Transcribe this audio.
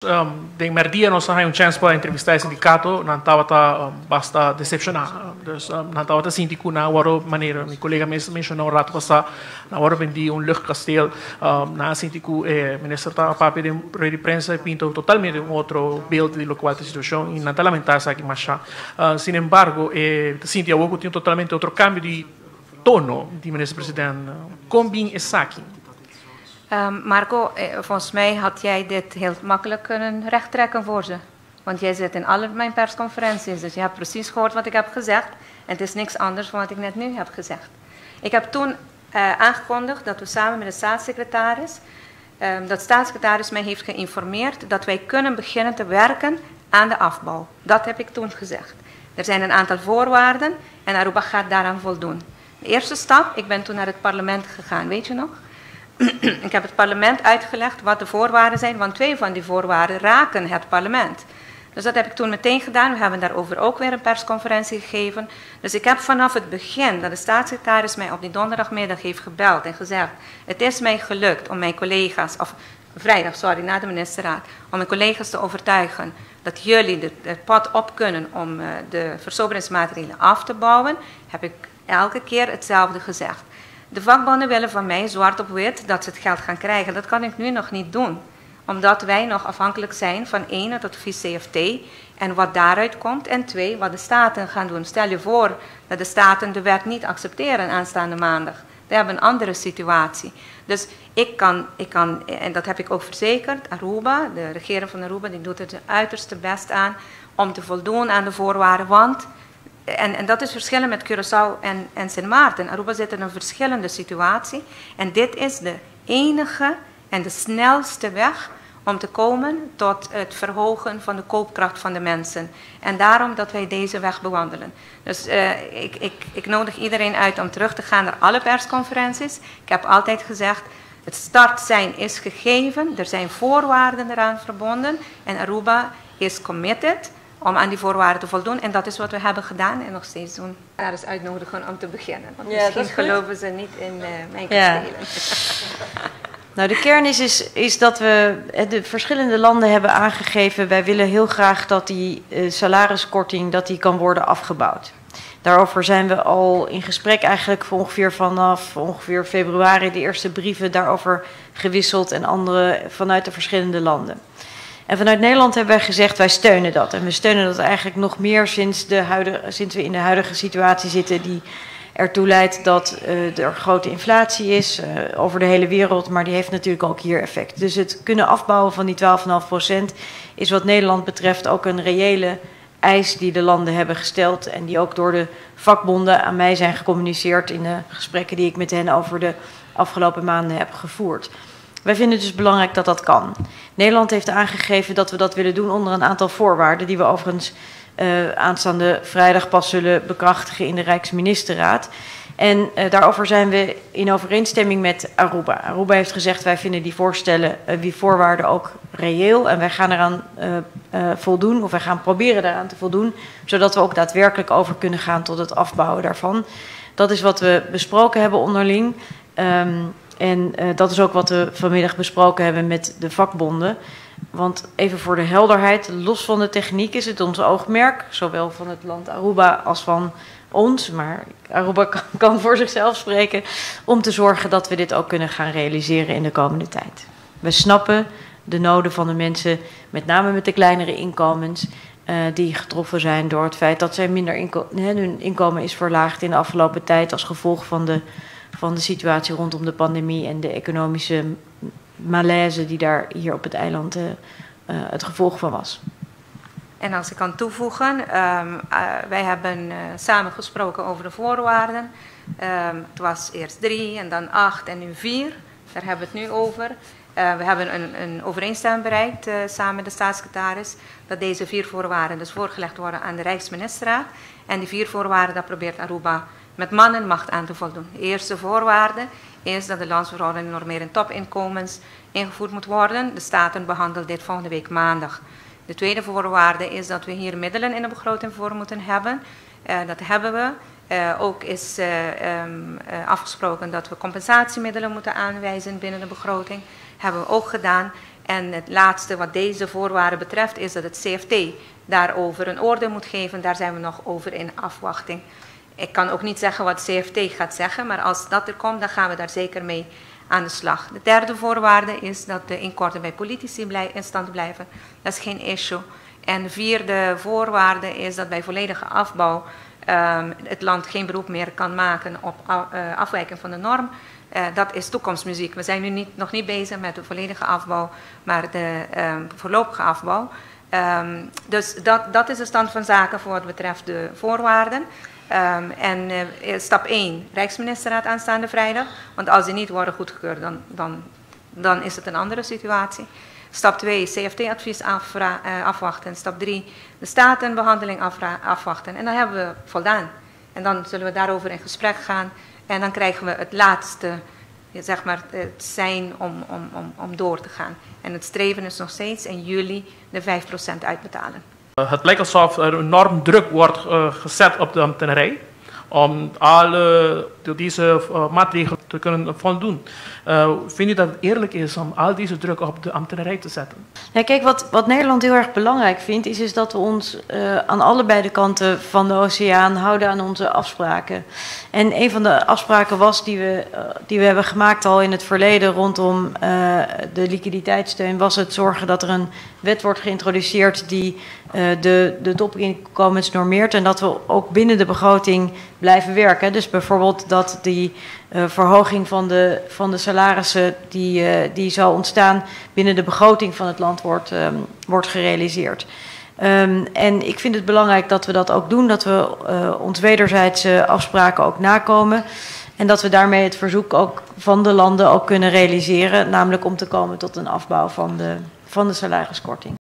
Denk merdia nós temos chance para entrevistar o sindicato, não estava basta decepcionar. Dus não estava sindico na hora maneira, meu colega mencionou um rato passado, na hora vendi luchtkasteel, na sindico minister estava para de prensa e pintou totalmente outro beeld de qual situação e não está lamentar aqui mais. Sin embargo, Cintia Wogo tinha totalmente outro câmbio de tono de minister-president. Combin is aqui. Marco, volgens mij had jij dit heel makkelijk kunnen rechttrekken voor ze. Want jij zit in alle mijn persconferenties, dus je hebt precies gehoord wat ik heb gezegd. En het is niks anders dan wat ik net nu heb gezegd. Ik heb toen aangekondigd dat we samen met de staatssecretaris, dat staatssecretaris mij heeft geïnformeerd dat wij kunnen beginnen te werken aan de afbouw. Dat heb ik toen gezegd. Er zijn een aantal voorwaarden en Aruba gaat daaraan voldoen. De eerste stap, ik ben toen naar het parlement gegaan, weet je nog? Ik heb het parlement uitgelegd wat de voorwaarden zijn, want 2 van die voorwaarden raken het parlement. Dus dat heb ik toen meteen gedaan. We hebben daarover ook weer een persconferentie gegeven. Dus ik heb vanaf het begin dat de staatssecretaris mij op die donderdagmiddag heeft gebeld en gezegd: het is mij gelukt om mijn collega's, of vrijdag, sorry, na de ministerraad, om mijn collega's te overtuigen dat jullie het pad op kunnen om de versoberingsmaatregelen af te bouwen, heb ik elke keer hetzelfde gezegd. De vakbonden willen van mij zwart op wit dat ze het geld gaan krijgen. Dat kan ik nu nog niet doen. Omdat wij nog afhankelijk zijn van 1, het advies CFT en wat daaruit komt. En 2, wat de staten gaan doen. Stel je voor dat de staten de wet niet accepteren aanstaande maandag. We hebben een andere situatie. Dus ik kan, en dat heb ik ook verzekerd, Aruba, de regering van Aruba, die doet het uiterste best aan om te voldoen aan de voorwaarden. Want en dat is verschillen met Curaçao en Sint Maarten. Aruba zit in een verschillende situatie. En dit is de enige en de snelste weg om te komen tot het verhogen van de koopkracht van de mensen. En daarom dat wij deze weg bewandelen. Dus ik nodig iedereen uit om terug te gaan naar alle persconferenties. Ik heb altijd gezegd, het startsein is gegeven. Er zijn voorwaarden eraan verbonden. En Aruba is committed om aan die voorwaarden te voldoen. En dat is wat we hebben gedaan en nog steeds doen. Daar is uitnodigen om te beginnen. Want misschien geloven ze niet in mijn kastelen. Nou, de kern is dat we de verschillende landen hebben aangegeven, wij willen heel graag dat die salariskorting dat die kan worden afgebouwd. Daarover zijn we al in gesprek eigenlijk vanaf ongeveer februari de eerste brieven daarover gewisseld en andere vanuit de verschillende landen. En vanuit Nederland hebben wij gezegd, wij steunen dat. En we steunen dat eigenlijk nog meer sinds we in de huidige situatie zitten die ertoe leidt dat er grote inflatie is over de hele wereld. Maar die heeft natuurlijk ook hier effect. Dus het kunnen afbouwen van die 12,5% is wat Nederland betreft ook een reële eis die de landen hebben gesteld. En die ook door de vakbonden aan mij zijn gecommuniceerd in de gesprekken die ik met hen over de afgelopen maanden heb gevoerd. Wij vinden het dus belangrijk dat dat kan. Nederland heeft aangegeven dat we dat willen doen onder een aantal voorwaarden die we overigens aanstaande vrijdag pas zullen bekrachtigen in de Rijksministerraad. En daarover zijn we in overeenstemming met Aruba. Aruba heeft gezegd, wij vinden die voorwaarden ook reëel. En wij gaan eraan voldoen, of wij gaan proberen daaraan te voldoen, zodat we ook daadwerkelijk over kunnen gaan tot het afbouwen daarvan. Dat is wat we besproken hebben onderling. En dat is ook wat we vanmiddag besproken hebben met de vakbonden. Want even voor de helderheid, los van de techniek is het ons oogmerk, zowel van het land Aruba als van ons, maar Aruba kan voor zichzelf spreken, om te zorgen dat we dit ook kunnen gaan realiseren in de komende tijd. We snappen de noden van de mensen, met name met de kleinere inkomens, die getroffen zijn door het feit dat zij hun inkomen is verlaagd in de afgelopen tijd als gevolg van de situatie rondom de pandemie en de economische malaise die daar hier op het eiland het gevolg van was. En als ik kan toevoegen, wij hebben samen gesproken over de voorwaarden. Het was eerst 3 en dan 8 en nu 4. Daar hebben we het nu over. We hebben een overeenstemming bereikt samen met de staatssecretaris dat deze 4 voorwaarden dus voorgelegd worden aan de Rijksministerraad. En die 4 voorwaarden, dat probeert Aruba met man en macht aan te voldoen. De eerste voorwaarde is dat de landsverhouding en normering topinkomens ingevoerd moet worden. De Staten behandelen dit volgende week maandag. De tweede voorwaarde is dat we hier middelen in de begroting voor moeten hebben. Dat hebben we. Ook is afgesproken dat we compensatiemiddelen moeten aanwijzen binnen de begroting. Hebben we ook gedaan. En het laatste wat deze voorwaarden betreft is dat het CFT daarover een oordeel moet geven. Daar zijn we nog over in afwachting. Ik kan ook niet zeggen wat CFT gaat zeggen, maar als dat er komt, dan gaan we daar zeker mee aan de slag. De derde voorwaarde is dat de inkorten bij politici in stand blijven. Dat is geen issue. En de vierde voorwaarde is dat bij volledige afbouw het land geen beroep meer kan maken op afwijking van de norm. Dat is toekomstmuziek. We zijn nu nog niet bezig met de volledige afbouw, maar de voorlopige afbouw. Dus dat is de stand van zaken voor wat betreft de voorwaarden. Stap 1, Rijksministerraad aanstaande vrijdag. Want als die niet worden goedgekeurd, dan is het een andere situatie. Stap 2, CFT-advies afwachten. Stap 3, de statenbehandeling afwachten. En dan hebben we voldaan. En dan zullen we daarover in gesprek gaan. En dan krijgen we het laatste, zeg maar, het zijn om door te gaan. En het streven is nog steeds in juli de 5% uitbetalen. Het lijkt alsof er enorm druk wordt gezet op de ambtenarij om deze maatregelen te kunnen voldoen. Vind je dat het eerlijk is om al deze druk op de ambtenarij te zetten? Ja, kijk, wat Nederland heel erg belangrijk vindt, is dat we ons aan allebei de kanten van de oceaan houden aan onze afspraken. En een van de afspraken was die we hebben gemaakt al in het verleden rondom de liquiditeitssteun, was het zorgen dat er een wet wordt geïntroduceerd die de topinkomens normeert en dat we ook binnen de begroting blijven werken. Dus bijvoorbeeld dat die verhoging van de salarissen die zou ontstaan binnen de begroting van het land wordt gerealiseerd. En ik vind het belangrijk dat we dat ook doen, dat we ons wederzijdse afspraken ook nakomen. En dat we daarmee het verzoek ook van de landen ook kunnen realiseren, namelijk om te komen tot een afbouw van de salariskorting.